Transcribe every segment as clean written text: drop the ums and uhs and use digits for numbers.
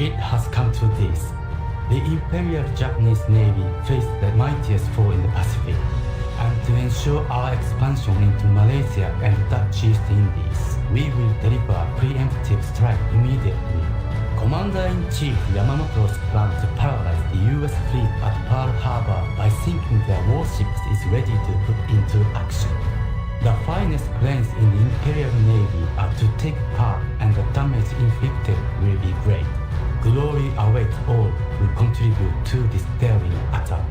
It has come to this. The Imperial Japanese Navy faced the mightiest foe in the Pacific, and to ensure our expansion into Malaysia and Dutch East Indies, we will deliver a preemptive strike immediately. Commander-in-Chief Yamamoto's plan to paralyze the US fleet at Pearl Harbor by sinking their warships is ready to put into action. The finest planes in the Imperial Navy are to take part, and the damage inflicted will be great. Glory awaits all who contribute to this daring attack.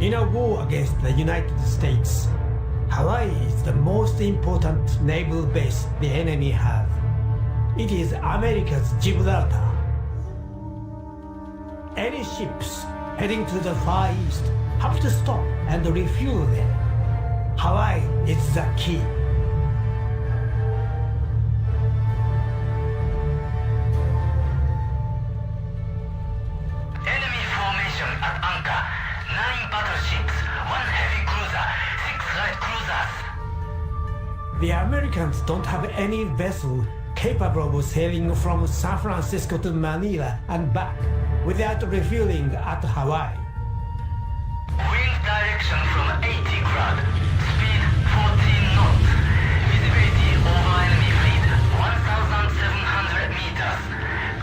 In a war against the United States, Hawaii is the most important naval base the enemy has. It is America's Gibraltar. Any ships heading to the Far East have to stop and refuel there. Hawaii is the key. Enemy formation at anchor. 9 battleships, 1 heavy cruiser, 6 light cruisers. The Americans don't have any vessel capable of sailing from San Francisco to Manila and back without refueling at Hawaii. Wind direction from 80 grad. Speed 14 knots. Visibility over enemy fleet 1,700 meters.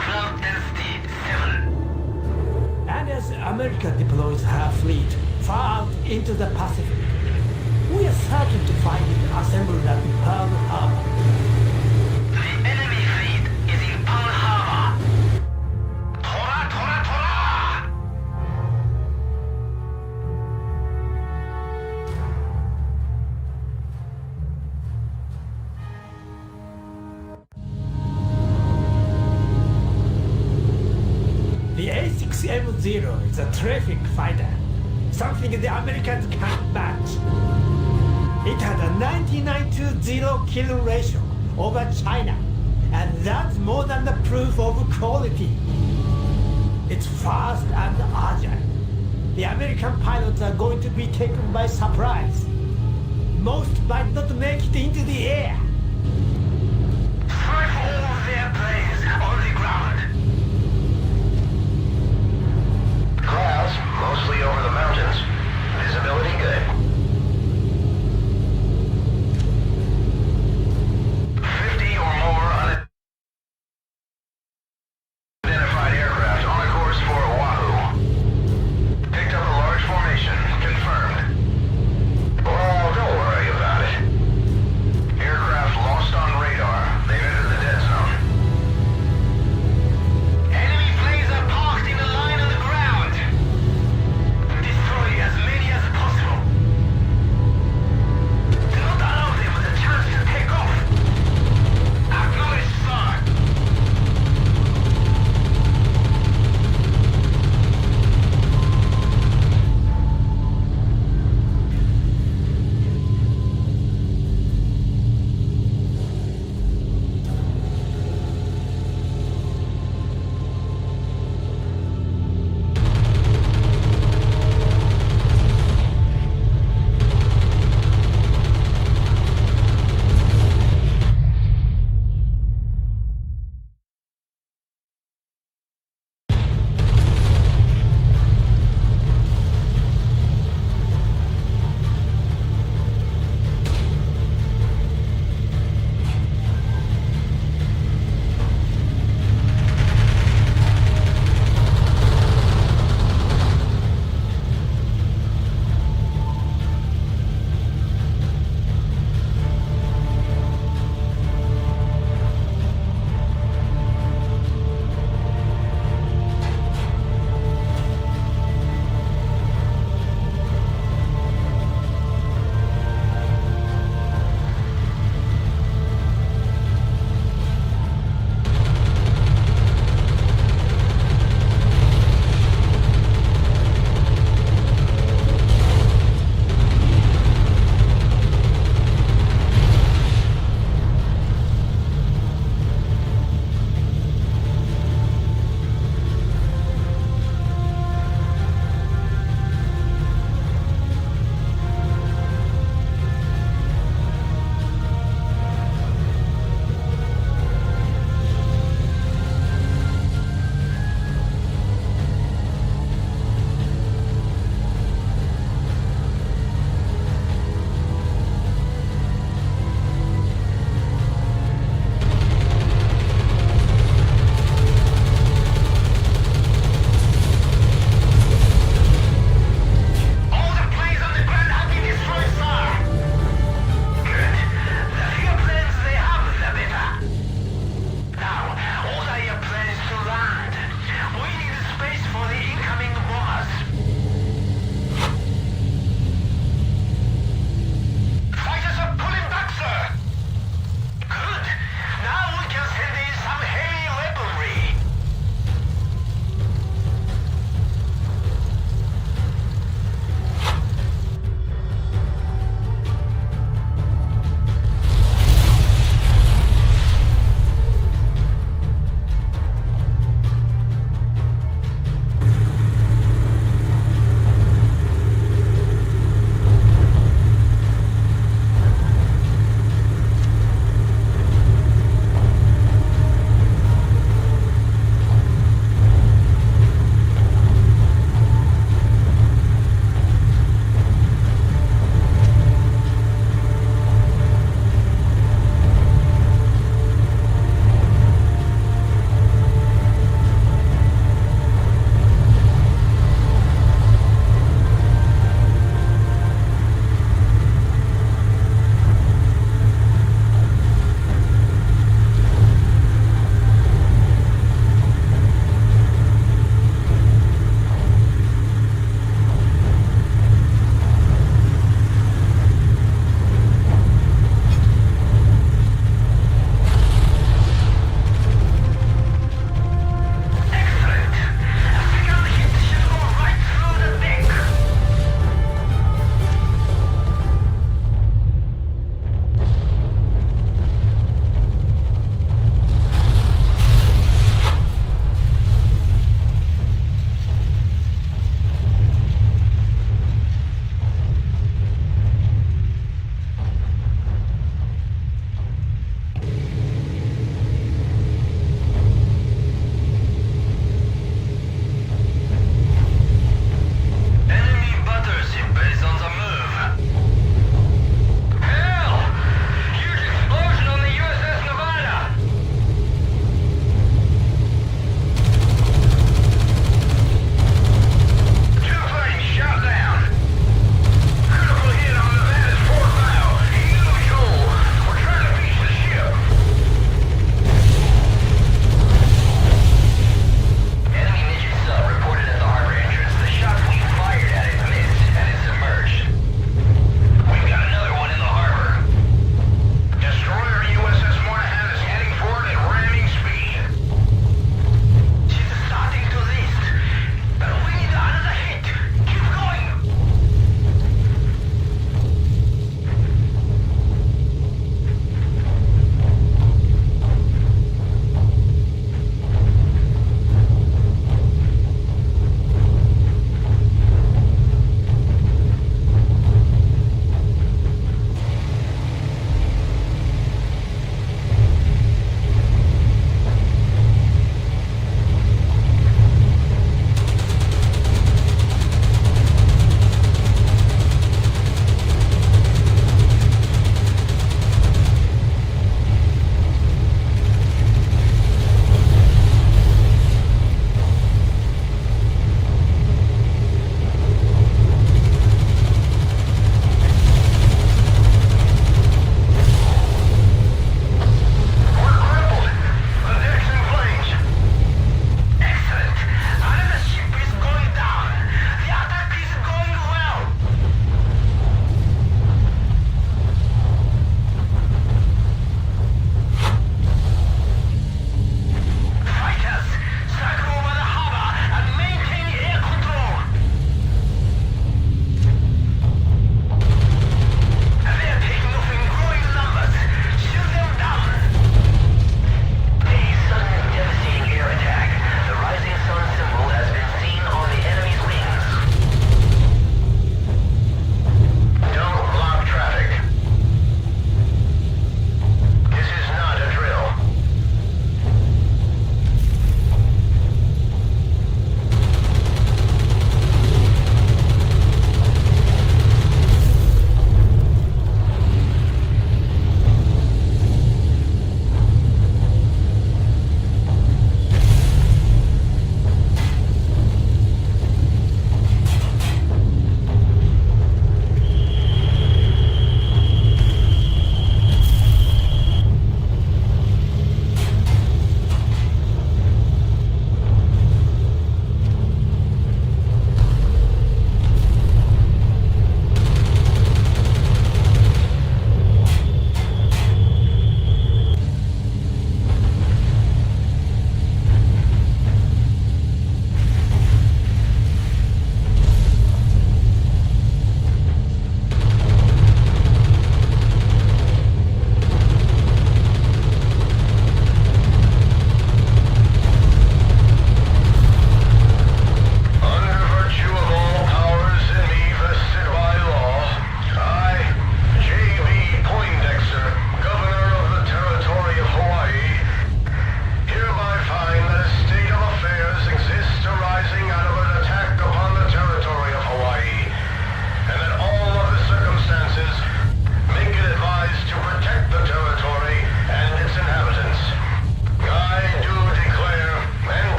Cloud density 7. And as America deploys her fleet far out into the Pacific, we are certain to find it assembled at Pearl Harbor. The enemy fleet is in Pearl Harbor. Tora, tora, tora! The A6M0 is a terrific fighter, something the Americans can't match. It had a 99-to-0 kill ratio over China, and that's more than the proof of quality. It's fast and agile. The American pilots are going to be taken by surprise. Most might not make it into the air. Strike all of their planes on the ground. Clouds, mostly over the mountains. Visibility good. 50 or more unidentified aircraft on a course for Oahu. Picked up a large formation. Confirmed. Well, don't worry about it. Aircraft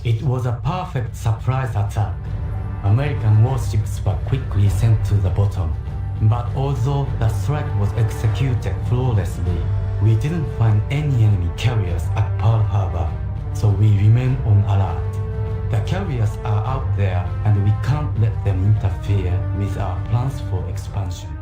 It was a perfect surprise attack. American warships were quickly sent to the bottom. But although the strike was executed flawlessly, we didn't find any enemy carriers at Pearl Harbor, so we remain on alert. The carriers are out there and we can't let them interfere with our plans for expansion.